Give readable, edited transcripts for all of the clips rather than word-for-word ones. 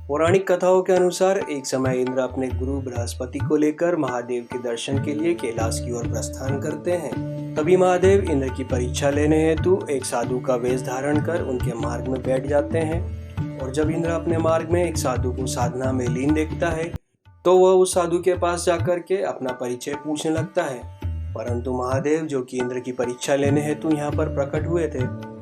पौराणिक कथाओं के अनुसार एक समय इंद्र अपने गुरु बृहस्पति को लेकर महादेव के दर्शन के लिए कैलाश की ओर प्रस्थान करते हैं। तभी महादेव इंद्र की परीक्षा लेने हेतु एक साधु का वेश धारण कर उनके मार्ग में बैठ जाते हैं। और जब इंद्र अपने मार्ग में एक साधु को साधना में लीन देखता है तो वह उस साधु के पास जाकर के अपना परिचय पूछने लगता है। परंतु महादेव, जो कि इंद्र की परीक्षा लेने हेतु यहाँ पर प्रकट हुए थे,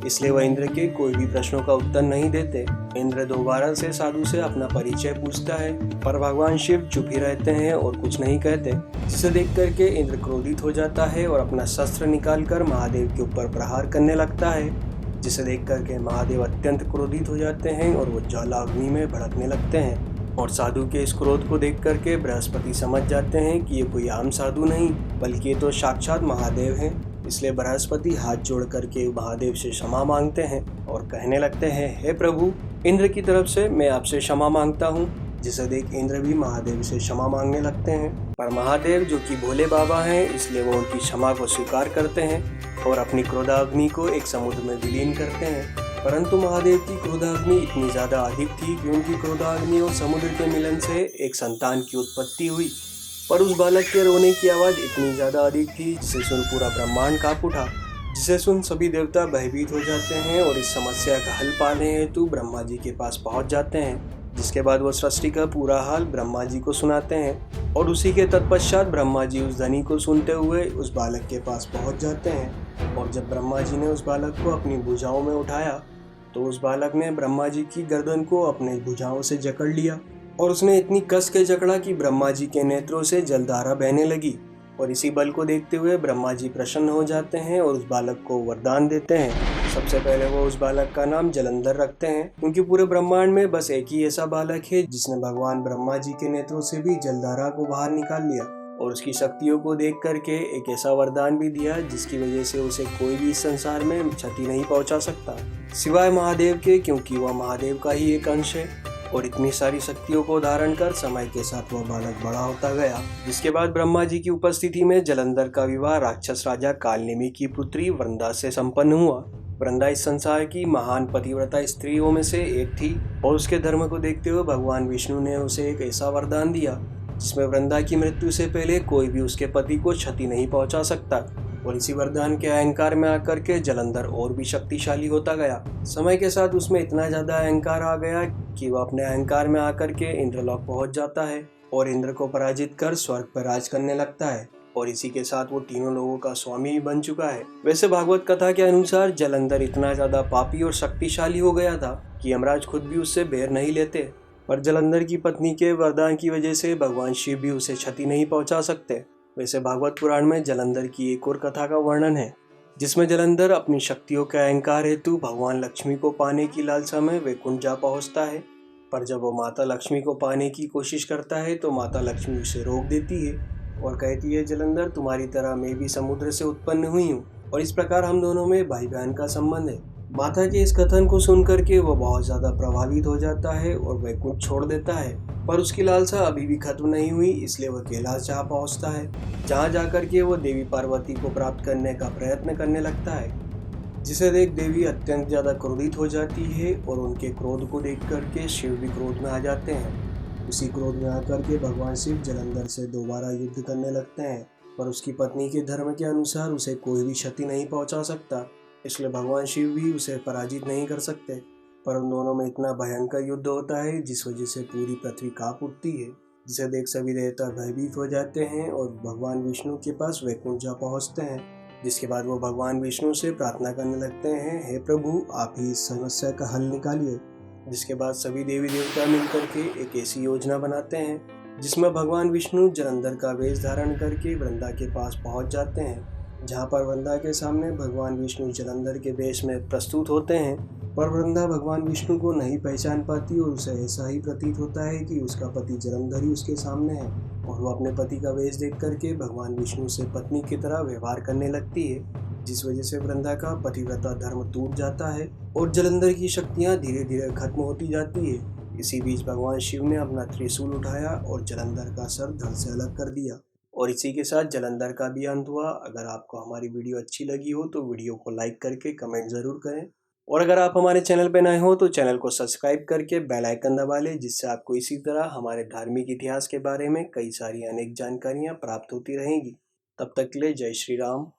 इसलिए वह इंद्र के कोई भी प्रश्नों का उत्तर नहीं देते। इंद्र दोबारा से साधु से अपना परिचय पूछता है, पर भगवान शिव चुप ही रहते हैं और कुछ नहीं कहते, जिसे देख करके इंद्र क्रोधित हो जाता है और अपना शस्त्र निकालकर महादेव के ऊपर प्रहार करने लगता है, जिसे देख करके महादेव अत्यंत क्रोधित हो जाते हैं और वो ज्वाला अग्नि में भड़कने लगते हैं। और साधु के इस क्रोध को देख करके बृहस्पति समझ जाते हैं कि ये कोई आम साधु नहीं बल्कि ये तो साक्षात महादेव हैं। इसलिए बृहस्पति हाथ जोड़ करके महादेव से क्षमा मांगते हैं और कहने लगते हैं, हे प्रभु, इंद्र की तरफ से मैं आपसे क्षमा मांगता हूँ। जिसे देख इंद्र भी महादेव से क्षमा मांगने लगते हैं। पर महादेव, जो कि भोले बाबा हैं, इसलिए वो उनकी क्षमा को स्वीकार करते हैं और अपनी क्रोधाग्नि को एक समुद्र में विलीन करते हैं। परंतु महादेव की क्रोधाग्नि इतनी ज्यादा अधिक थी कि उनकी क्रोधाग्नि और समुद्र के मिलन से एक संतान की उत्पत्ति हुई। पर उस बालक के रोने की आवाज इतनी ज्यादा अधिक थी जिसे सुन पूरा ब्रह्मांड कांप उठा, जिसे सुन सभी देवता भयभीत हो जाते हैं और इस समस्या का हल पाने हेतु ब्रह्मा जी के पास पहुंच जाते हैं। जिसके बाद वो सृष्टि का पूरा हाल ब्रह्मा जी को सुनाते हैं और उसी के तत्पश्चात ब्रह्मा जी उस ध्वनि को सुनते हुए उस बालक के पास पहुंच जाते हैं। और जब ब्रह्मा जी ने उस बालक को अपनी भुजाओं में उठाया तो उस बालक ने ब्रह्मा जी की गर्दन को अपने भुजाओं से जकड़ लिया और उसने इतनी कस के जकड़ा कि ब्रह्मा जी के नेत्रों से जलधारा बहने लगी। और इसी बल को देखते हुए ब्रह्मा जी प्रसन्न हो जाते हैं और उस बालक को वरदान देते हैं। सबसे पहले वो उस बालक का नाम जलंधर रखते हैं, क्योंकि पूरे ब्रह्मांड में बस एक ही ऐसा बालक है जिसने भगवान ब्रह्मा जी के नेत्रों से भी जलधारा को बाहर निकाल लिया। और उसकी शक्तियों को देख करके एक ऐसा वरदान भी दिया जिसकी वजह से उसे कोई भी इस संसार में क्षति नहीं पहुंचा सकता सिवाय महादेव के, क्योंकि वह महादेव का ही एक अंश है। और इतनी सारी शक्तियों को धारण कर समय के साथ वह बालक बड़ा होता गया। जिसके बाद ब्रह्मा जी की उपस्थिति में जलंधर का विवाह राक्षस राजा कालनेमी की पुत्री वृंदा से संपन्न हुआ। वृंदा इस संसार की महान पतिव्रता स्त्रियों में से एक थी और उसके धर्म को देखते हुए भगवान विष्णु ने उसे एक ऐसा वरदान दिया जिसमें वृंदा की मृत्यु से पहले कोई भी उसके पति को क्षति नहीं पहुंचा सकता। और इसी वरदान के अहंकार में आकर के जलंधर और भी शक्तिशाली होता गया। समय के साथ उसमें इतना ज्यादा अहंकार आ गया कि वह अपने अहंकार में आकर के इंद्रलोक पहुंच जाता है और इंद्र को पराजित कर स्वर्ग पर राज करने लगता है। और इसी के साथ वो तीनों लोगों का स्वामी भी बन चुका है। वैसे भागवत कथा के अनुसार जलंधर इतना ज्यादा पापी और शक्तिशाली हो गया था कि यमराज खुद भी उससे बैर नहीं लेते। पर जलंधर की पत्नी के वरदान की वजह से भगवान शिव भी उसे क्षति नहीं पहुंचा सकते। वैसे भागवत पुराण में जलंधर की एक और कथा का वर्णन है, जिसमें जलंधर अपनी शक्तियों के अहंकार हेतु भगवान लक्ष्मी को पाने की लालसा में वैकुंठ जा पहुंचता है। पर जब वो माता लक्ष्मी को पाने की कोशिश करता है तो माता लक्ष्मी उसे रोक देती है और कहती है, जलंधर, तुम्हारी तरह मैं भी समुद्र से उत्पन्न हुई हूँ और इस प्रकार हम दोनों में भाई बहन का संबंध है। माता के इस कथन को सुनकर के वो बहुत ज्यादा प्रभावित हो जाता है और वैकुंठ छोड़ देता है। पर उसकी लालसा अभी भी खत्म नहीं हुई, इसलिए वह कैलाश जा पहुंचता है, जहां जाकर के वो देवी पार्वती को प्राप्त करने का प्रयत्न करने लगता है। जिसे देख देवी अत्यंत ज्यादा क्रोधित हो जाती है और उनके क्रोध को देख करके शिव भी क्रोध में आ जाते हैं। उसी क्रोध में आकर के भगवान शिव जलंधर से दोबारा युद्ध करने लगते हैं, पर उसकी पत्नी के धर्म के अनुसार उसे कोई भी क्षति नहीं पहुंचा सकता, इसलिए भगवान शिव भी उसे पराजित नहीं कर सकते। पर उन दोनों में इतना भयंकर युद्ध होता है जिस वजह से पूरी पृथ्वी कांप उठती है, जिसे देख सभी देवता भयभीत हो जाते हैं और भगवान विष्णु के पास वैकुंठ जा पहुंचते हैं। जिसके बाद वो भगवान विष्णु से प्रार्थना करने लगते हैं, हे प्रभु, आप ही इस समस्या का हल निकालिए। जिसके बाद सभी देवी देवता मिलकर के एक ऐसी योजना बनाते हैं जिसमें भगवान विष्णु जलंधर का वेश धारण करके वृंदा के पास पहुंच जाते हैं, जहां पर वृंदा के सामने भगवान विष्णु जलंधर के वेश में प्रस्तुत होते हैं। पर वृंदा भगवान विष्णु को नहीं पहचान पाती और उसे ऐसा ही प्रतीत होता है कि उसका पति जलंधर ही उसके सामने है और वो अपने पति का वेश देख करके भगवान विष्णु से पत्नी की तरह व्यवहार करने लगती है, जिस वजह से वृंदा का पतिव्रता धर्म टूट जाता है और जलंधर की शक्तियां धीरे धीरे खत्म होती जाती है। इसी बीच भगवान शिव ने अपना त्रिशूल उठाया और जलंधर का सर धड़ से अलग कर दिया और इसी के साथ जलंधर का भी अंत हुआ। अगर आपको हमारी वीडियो अच्छी लगी हो तो वीडियो को लाइक करके कमेंट ज़रूर करें। और अगर आप हमारे चैनल पर नए हो तो चैनल को सब्सक्राइब करके बेल आइकन दबा लें, जिससे आपको इसी तरह हमारे धार्मिक इतिहास के बारे में कई सारी अनेक जानकारियाँ प्राप्त होती रहेंगी। तब तक के लिए जय श्री राम।